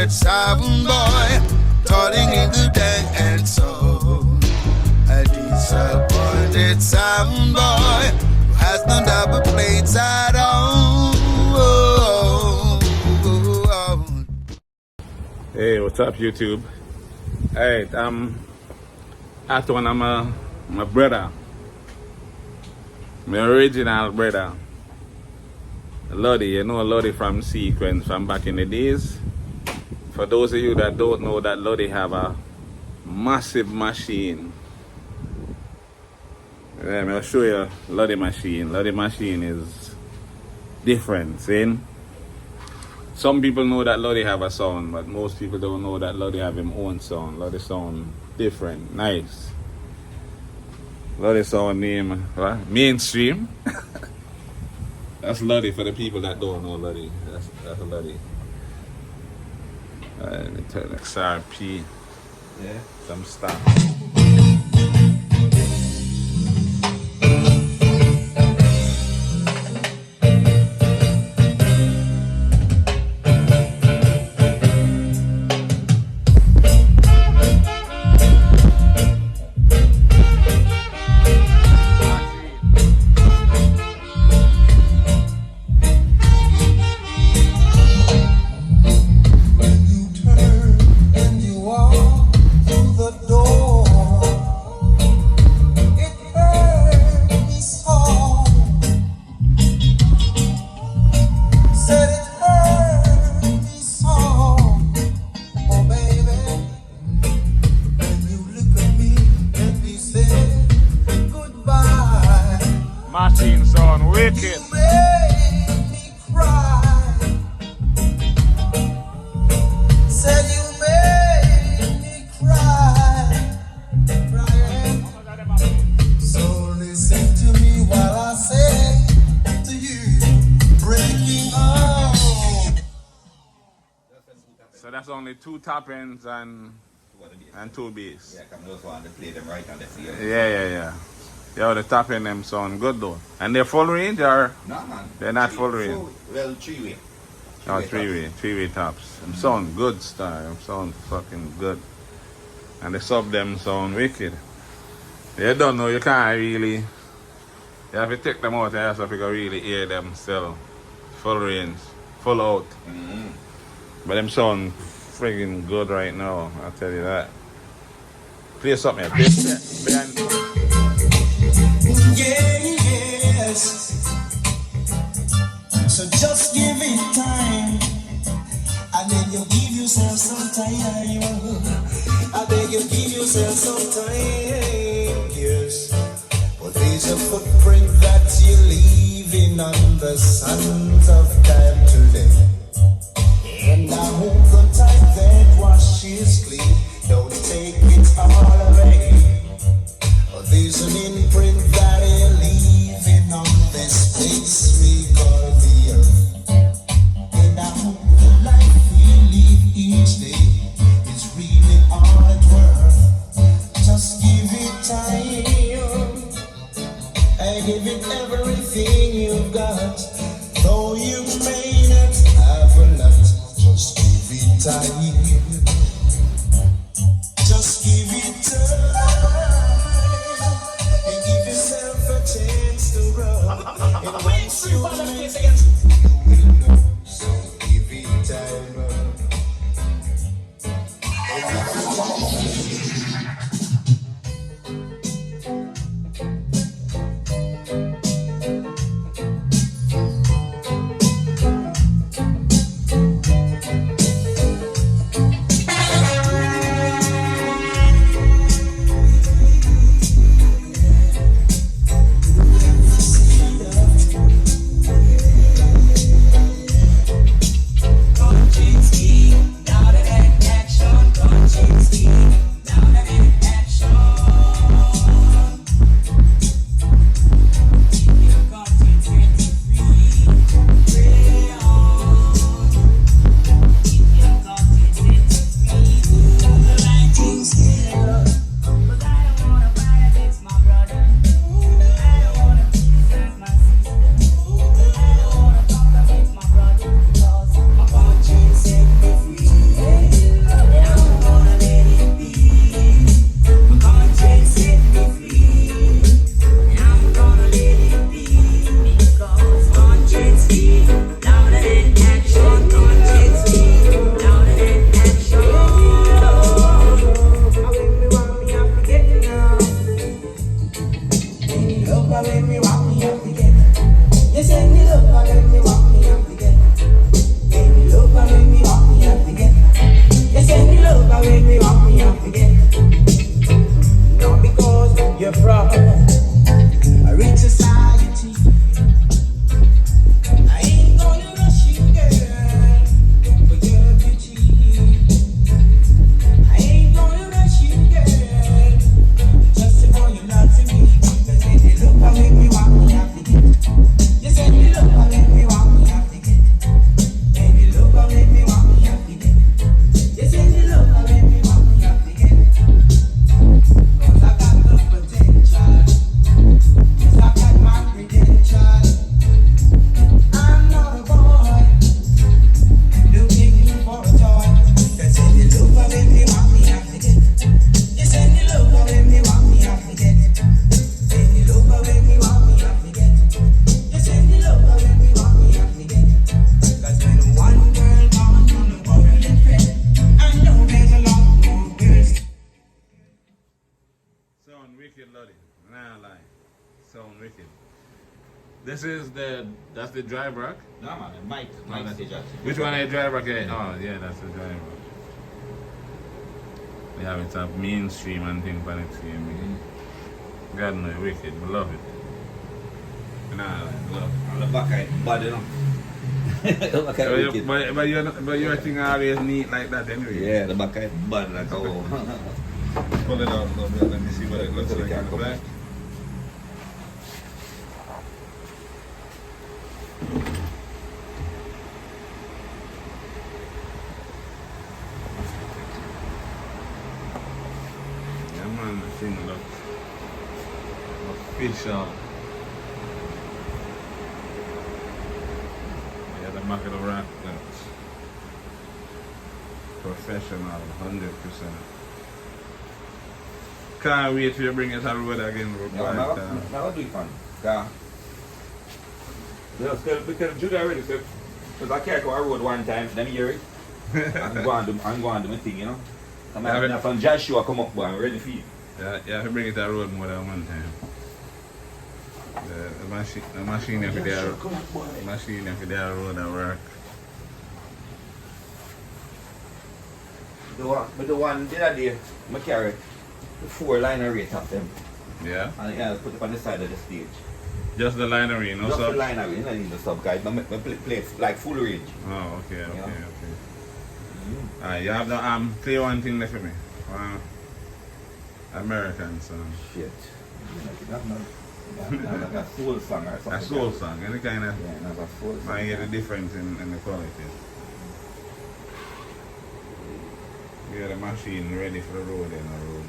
disappointed sound boy, turning into dead soul. A disappointed sound boy who has no double plates at all. Hey, what's up, YouTube? Hey, at one of my brother, my original brother, Luddy. You know Luddy from Sequence from back in the days. For those of you that don't know, that Luddy have a massive machine. Let me show you Luddy machine. Luddy machine is different, see? Some people know that Luddy have a sound, but most people don't know that Luddy have his own sound. Luddy sound different, nice. Luddy sound name, what? Mainstream. That's Luddy for the people that don't know Luddy. That's Luddy. Let me turn XRP. Yeah, some stuff. Machine sound wicked. So listen to me while I say to you, breaking on. So that's only 2 top ends and 2 bass. Yeah, come those one to play them right on the field. Yeah. Yeah, the top end them sound good though. And they're full range or? No, man. They're not full range. Well, 3-way. Oh, 3-way tops. Them sound good, star. Them sound fucking good. And the sub them sound wicked. You don't know, you can't really. You have to take them out and so you can really hear them still. Full range, full out. But them sound friggin' good right now, I'll tell you that. Play something here. Play behind. Yes. So just give it time, and then you give yourself some time. I beg you, give yourself some time. Yes. But there's a footprint that you're leaving on the sands of time today. And I hope the time that washes clean, don't take it all away. There's an imprint that you're leaving on this place we call the earth. And I hope the life we live each day is really all it worth. Just give it time and give it everything you've got. Though you may not have a lot, just give it time. Just give it time. Chance to grow. And once you make it, you will know. So give it time. love when me want me have to get. You send me love when me want me have to get. Give me love when me want me have to get. You send me love when me want me have to get. Not because you're from a rich society. I ain't gonna rush you, girl, for your beauty. I ain't gonna rush you, girl, just for your love to me. Cause when you look at me want me have to get. You said you look at me want me have to get. When you look at me want me have to get. You said you look at me want me have to get. Cause I got the potential. Yes, I got my credential. I'm not a boy looking for a toy. Cause when you look at me want me have to get. You said you look at me want me have to get. When you look at me want me have to get. You said you look at me want me have to get. Cause when one girl gone on the world and fed, I know there's a lot more girls. Sound wicked, Luddy. Nah, lie. Sound wicked. That's the drive rock. No man, Mike stage actually. Which one is drive rock? Oh yeah, that's the drive rock. They have it up mainstream and things on it. God no, wicked. I love it. Nah, I love it. On the back I bad enough. The back I wicked. But your thing always neat like that anyway. Yeah, the back I bad like oh. Pull it out a little bit. Let me see what it looks like in the back. Yeah, man, the thing looks official. Yeah, the back of the rack looks professional, 100%. Can't wait till you bring it to the road again, bro. Now do it fun. Because Judah already said, because I can't go on road one time, then hear it. I'm going to do my thing, you know. I'm from Joshua come up, boy, I'm ready for you. Yeah, you have to bring it to the road more than one time. The machine if there, machine if there road at work. The one the other day, I carry the 4-liner rate of them. Yeah? And yeah, put it on the side of the stage. Just the linery, no Just sub? the liner, you don't need the sub guide, but I play it like full range. Oh, okay. Mm. Alright, you have to play one thing left for me. American song. Shit. Like a soul song or something. A soul song, any kind of. Yeah, that's a soul song. I get the difference in the quality. We got the machine ready for the road and the road.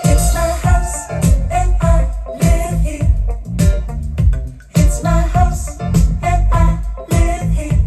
It's my house and I live here.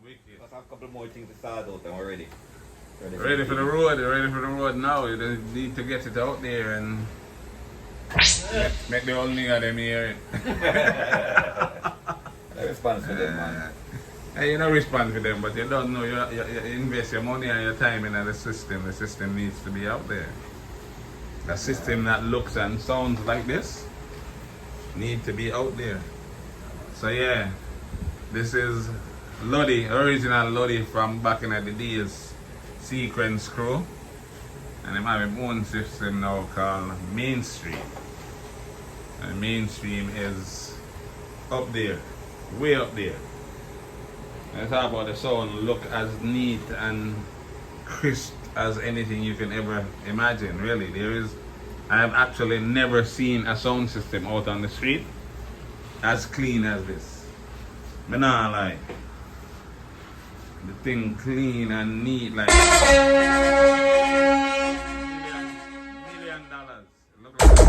Wicked. Just have a couple more things to start out and we're ready. Ready for the road, ready for the road now. You just need to get it out there and make the old nigga them hear it. I respond to them, man. Hey, you don't respond to them, but you don't know. You invest your money and your time in the system. The system needs to be out there. A system that looks and sounds like this need to be out there. So yeah, this is Luddy, original Luddy from back in the days, Sequence Crew. And they have their own system now called Mainstream. And Mainstream is up there, way up there. And talk about the sound look as neat and crisp as anything you can ever imagine, really. I have actually never seen a sound system out on the street as clean as this. But nah, like, the thing clean and neat, like $1 million. Look like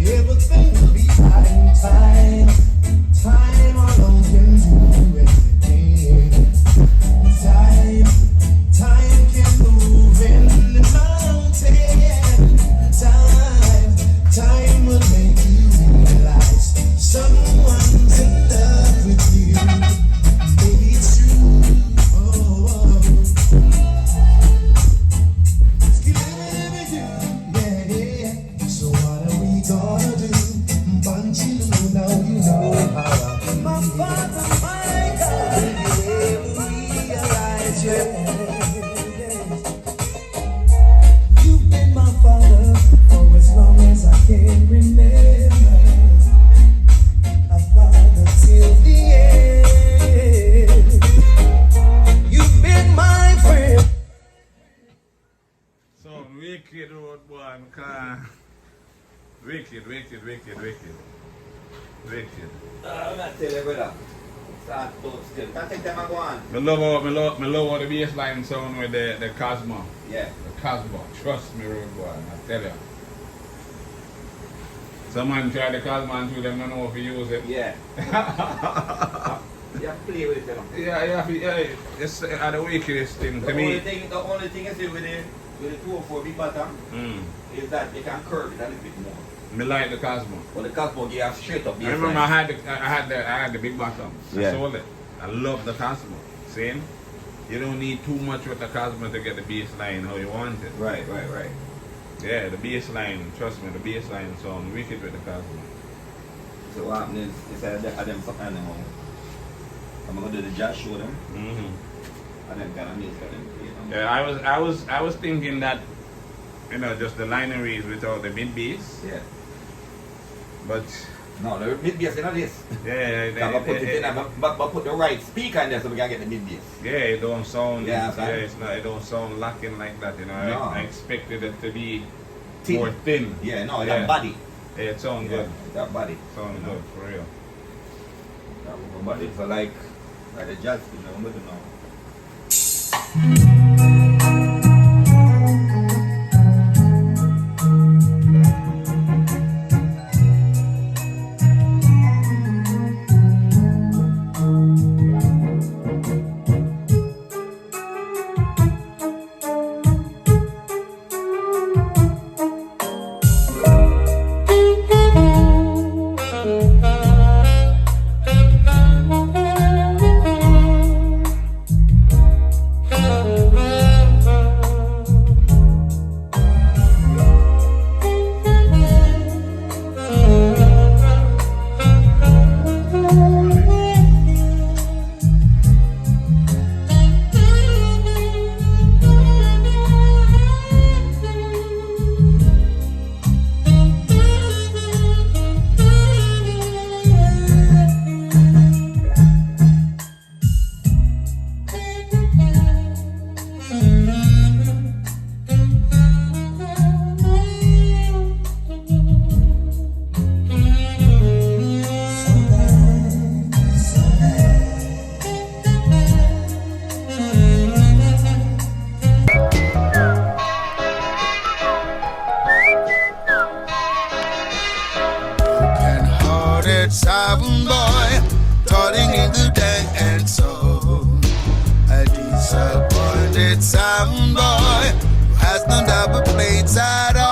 everything will be fine. wicked road boy, my car. Wicked. I'm not telling you, brother. Start to still. Can't take them and go on. Me love how the bass line sound with the Cosmo. Yeah. The Cosmo. Trust me, road boy, I tell you. Some man try the Cosmo and two them don't know if you use it. Yeah. You have to play with it, you know. Yeah. It's the wickedest thing to me. The only thing is with the 204 big bottom is that you can curve it a little bit more. Me like the Cosmo. Well, the Cosmo give us straight up. I remember I had the big bottom. Yeah. I sold it. I love the Cosmo. See? You don't need too much with the Cosmo to get the bass line how you want it. Right. Yeah, the bass line, trust me, the bass line sound wicked with the Cosmo. So what happens is I them something now. I'm gonna do the jazz show them. And then kind of music them play. Yeah, I was thinking that, you know, just the lineries without the mid bass. Yeah. But no, the mid bass is not this. yeah, but put the right speaker in there so we can get the mid bass. Yeah, it don't sound. Yeah, it's not. It don't sound lacking like that. You know, No. I expected it to be Thin. more thin. Yeah, no, that body. Yeah, it sounds good. That body. Sound good for real. That body. So like the jazz thing, I'm gonna know. Sound boy, toiling in the dance soul. A disappointed sound boy who has no double plates at all.